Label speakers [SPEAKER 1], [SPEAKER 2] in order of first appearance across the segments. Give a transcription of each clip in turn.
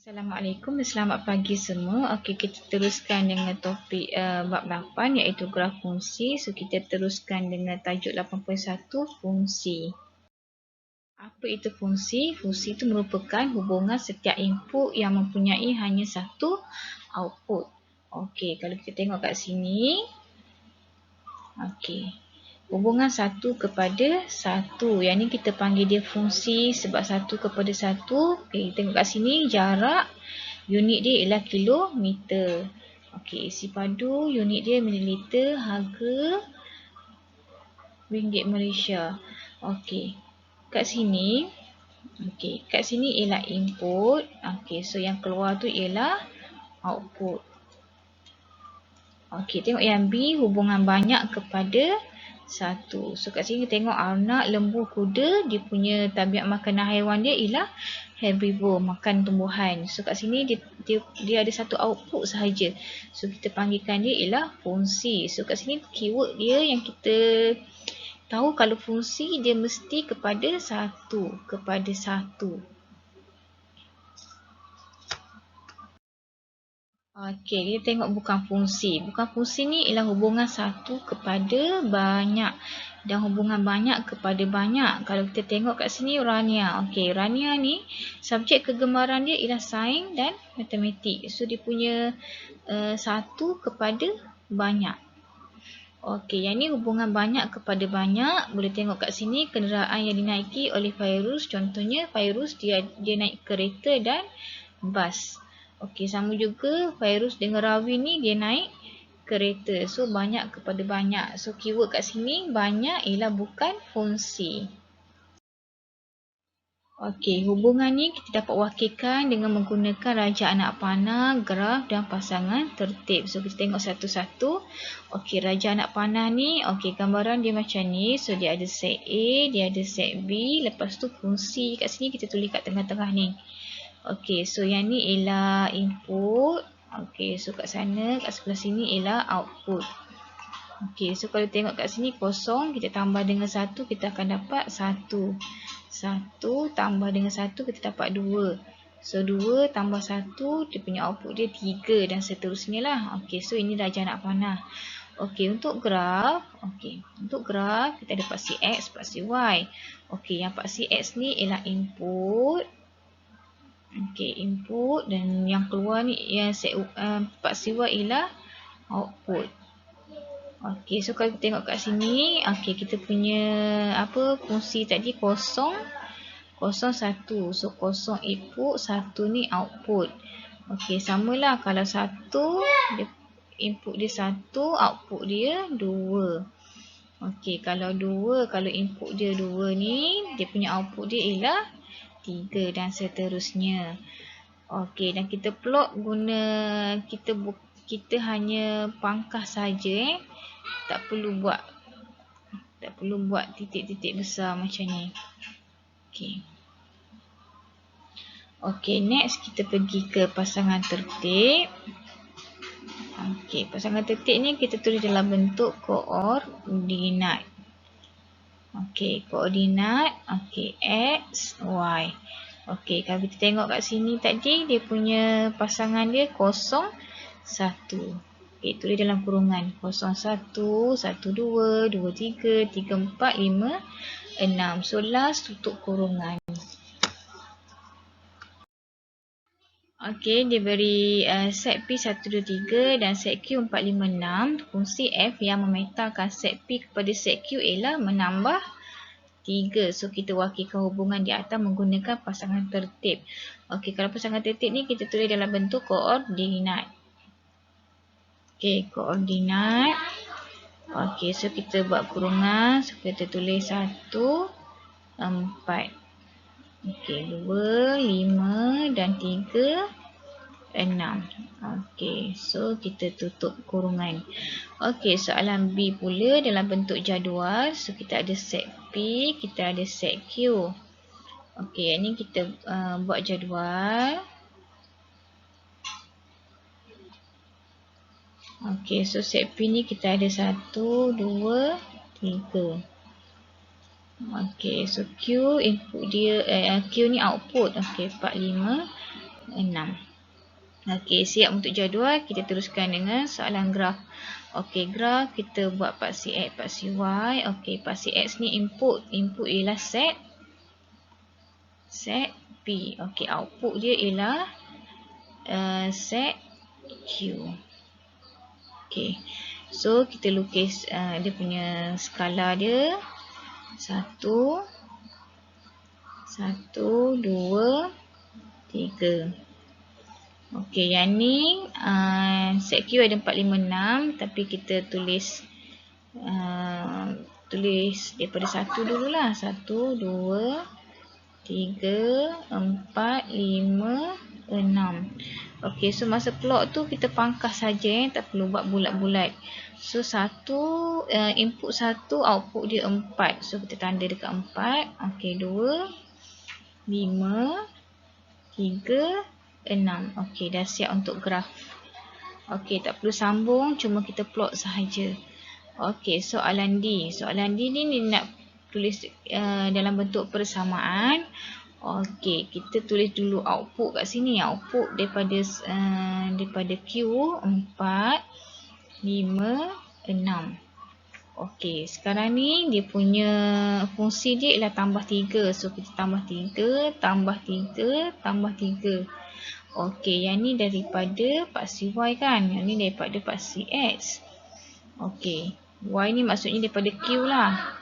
[SPEAKER 1] Assalamualaikum dan selamat pagi semua. Okey, kita teruskan dengan topik bab 8 iaitu graf fungsi. So kita teruskan dengan tajuk 8.1 fungsi. Apa itu fungsi? Fungsi itu merupakan hubungan setiap input yang mempunyai hanya satu output. Okey, kalau kita tengok kat sini. Okey. Hubungan satu kepada satu. Yang ni kita panggil dia fungsi sebab satu kepada satu. Okey, tengok kat sini jarak. Unit dia ialah kilometer. Okey, isi padu unit dia mililiter, harga ringgit Malaysia. Okey. Kat sini, kat sini ialah input. Okey, so yang keluar tu ialah output. Okey, tengok yang B hubungan banyak kepada satu. So kat sini tengok anak, lembu, kuda, dia punya tabiat makanan haiwan dia ialah herbivore, makan tumbuhan. So kat sini dia ada satu output sahaja. So kita panggilkan dia ialah fungsi. So kat sini keyword dia yang kita tahu kalau fungsi dia mesti kepada satu. Okey, kita tengok bukan fungsi. Bukan fungsi ni ialah hubungan satu kepada banyak. Dan hubungan banyak kepada banyak. Kalau kita tengok kat sini Rania. Okey, Rania ni subjek kegemaran dia ialah sains dan matematik. So dia punya satu kepada banyak. Okey, yang ni hubungan banyak kepada banyak. Boleh tengok kat sini kenderaan yang dinaiki oleh Fairuz. Contohnya Fairuz dia naik kereta dan bas. Okey, sama juga Fairuz dengan Rawi ni dia naik kereta. So banyak kepada banyak. So keyword kat sini banyak ialah bukan fungsi. Okey, hubungan ni kita dapat wakilkan dengan menggunakan raja anak panah, graf dan pasangan tertib. So kita tengok satu-satu. Okey, raja anak panah ni, okey gambaran dia macam ni. So dia ada set A, dia ada set B. Lepas tu fungsi kat sini kita tulis kat tengah-tengah ni. Okey, so yang ni ialah input. Okey, so kat sana, kat sebelah sini ialah output. Okey, so kalau tengok kat sini kosong, kita tambah dengan 1, kita akan dapat 1. 1 tambah dengan 1, kita dapat 2. So 2 tambah 1, dia punya output dia 3 dan seterusnya lah. Okey, so ini raja anak panah. Okey, untuk graf, kita ada paksi X, paksi Y. Okey, yang paksi X ni ialah input. Okey, input dan yang keluar ni yang paksi Y ialah output. Okey, so kalau kita tengok kat sini, okey kita punya fungsi tadi kosong, 1. So kosong input, 1 ni output. Okey, samalah kalau 1 input dia 1, output dia 2. Okey, kalau input dia 2 ni, dia punya output dia ialah 3 dan seterusnya. Okey, dan kita plot guna kita hanya pangkas saja tak perlu buat titik-titik besar macam ni. Okey. Okey, next kita pergi ke pasangan tertib. Okey, pasangan tertib ni kita tulis dalam bentuk koordinat. Okey, koordinat. Okey, X, Y. Okey, kalau kita tengok kat sini tadi, dia punya pasangan dia 0, 1. Okey, tulis dalam kurungan. 0, 1, 1, 2, 2, 3, 3, 4, 5, 6. So, last tutup kurungan. Okey, dia beri set P 1, 2, 3 dan set Q 4, 5, 6. Fungsi F yang memetakan set P kepada set Q ialah menambah 3. So, kita wakilkan hubungan di atas menggunakan pasangan tertib. Okey, kalau pasangan tertib ni kita tulis dalam bentuk koordinat. Okey, koordinat. Okey, so kita buat kurungan. So, kita tulis 1, 4. Okey, 2, 5 dan 3, 6. Okey, so kita tutup kurungan. Okey, soalan B pula dalam bentuk jadual. So, kita ada set P, kita ada set Q. Okey, yang ni kita buat jadual. Okey, so set P ni kita ada 1, 2, 3. Okey, so Q input dia, Q ni output. Okey, 4, 5, Okey, siap untuk jadual. Kita teruskan dengan soalan graf. Okey, graf kita buat paksi X, paksi Y. Okey, paksi X ni input. Input ialah set P. Okey, output dia ialah set Q. Okey. So, kita lukis dia punya skala dia. 1, 2, 3. Okey, yang ni set Q ada 4, 5, 6, tapi kita tulis daripada 1 dululah. 1, 2, 3, 4, 5, 6. Okey, so masa plot tu kita pangkas saja, tak perlu buat bulat-bulat. So input 1, output dia 4. So kita tanda dekat 4. Okey, 2, 5, 3, 6. Okey, dah siap untuk graf. Okey, tak perlu sambung, cuma kita plot sahaja. Okey, soalan D. Soalan D ni nak tulis dalam bentuk persamaan. Okey, kita tulis dulu output kat sini. Output daripada Q 4, 5, 6. Okey, sekarang ni dia punya fungsi dia ialah tambah 3. So kita tambah 3, tambah 3, tambah 3. Okey, yang ni daripada paksi Y kan? Yang ni daripada paksi X. Okey, Y ni maksudnya daripada Q lah.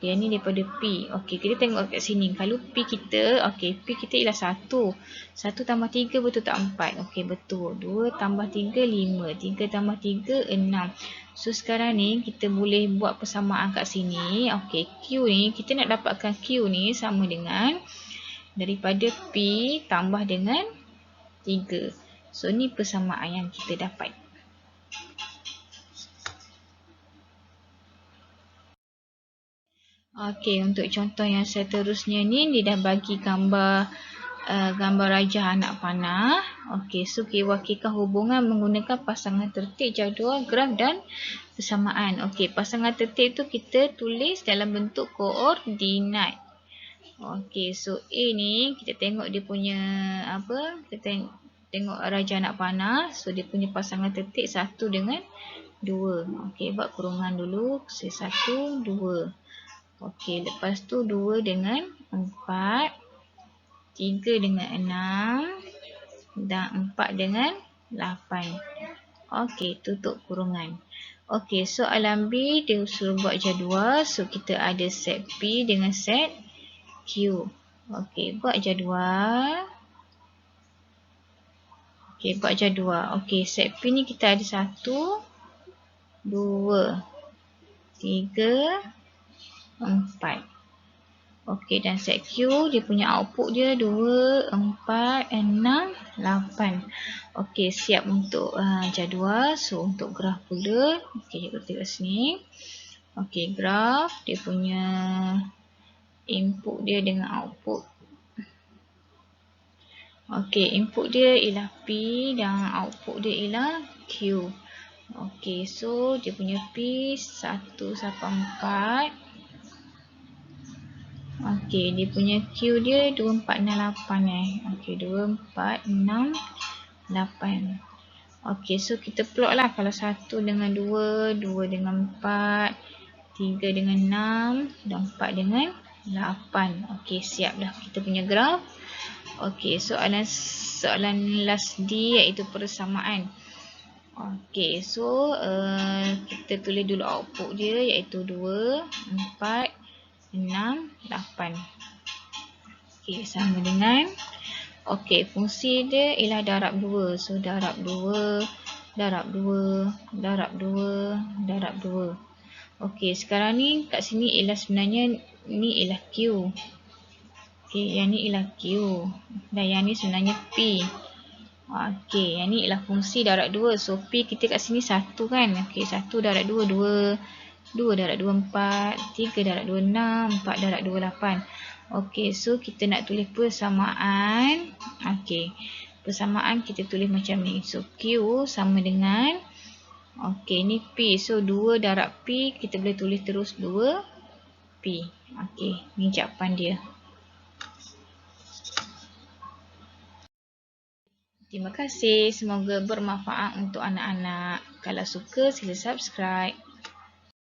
[SPEAKER 1] Yang ni daripada P. Okey, kita tengok kat sini. Kalau P kita, okey, P kita ialah 1. 1 tambah 3 betul tak 4? Okey, betul. 2 tambah 3, 5. 3 tambah 3, 6. So, sekarang ni kita boleh buat persamaan kat sini. Okey, Q ni, kita nak dapatkan Q ni sama dengan daripada P tambah dengan 3. So, ni persamaan yang kita dapat. Okey, untuk contoh yang seterusnya ni, dia dah bagi gambar rajah anak panah. Okey, so kita wakilkan hubungan menggunakan pasangan tertib, jadual, graf dan persamaan. Okey, pasangan tertib tu kita tulis dalam bentuk koordinat. Okey, so A ni kita tengok dia punya kita tengok rajah anak panah. So dia punya pasangan tertib 1 dengan 2. Okey, buat kurungan dulu. 1, 2. Okey, lepas tu 2 dengan 4. 3 dengan 6 dan 4 dengan 8. Okey, tutup kurungan. Okey, soalan B dia suruh buat jadual. So kita ada set P dengan set Q. Okey, buat jadual. Okey, buat jadual. Okey, set P ni kita ada 1, 2, 3, 4. Okey, dan set Q dia punya output dia 2, 4, 6, 8. Okey, siap untuk jadual. So untuk graf pula. Okey, kita tengok sini. Okey, graf dia punya input dia dengan output. Okey, input dia ialah P dan output dia ialah Q. Okey, so dia punya P 1 sampai 4. Okey, dia punya Q dia 2, 4, 6, 8 Okey, 2, 4, 6, 8. Okey, so kita plot lah. Kalau 1 dengan 2, 2 dengan 4, 3 dengan 6 dan 4 dengan 8. Okey, siap dah kita punya graf. Okey, soalan last D iaitu persamaan. Okey, so kita tulis dulu output dia iaitu 2, 4, 6, 8. Okey, sama dengan. Okey, fungsi dia ialah darab 2. So, darab 2, darab 2, darab 2, darab 2. Okey, sekarang ni kat sini ialah sebenarnya ni ialah Q. Okey, yang ni ialah Q. Dan yang ni sebenarnya P. Okey, yang ni ialah fungsi darab 2. So, P kita kat sini 1 kan. Okey, 1 darab 2, 2. 2 darab 2, 4. 3 darab 2, 6. 4 darab 2, 8. Okey, so kita nak tulis persamaan. Okey, persamaan kita tulis macam ni. So, Q sama dengan. Okey, ni P. So, 2 darab P. Kita boleh tulis terus 2 P. Okey, ni jawapan dia. Terima kasih. Semoga bermanfaat untuk anak-anak. Kalau suka, sila subscribe.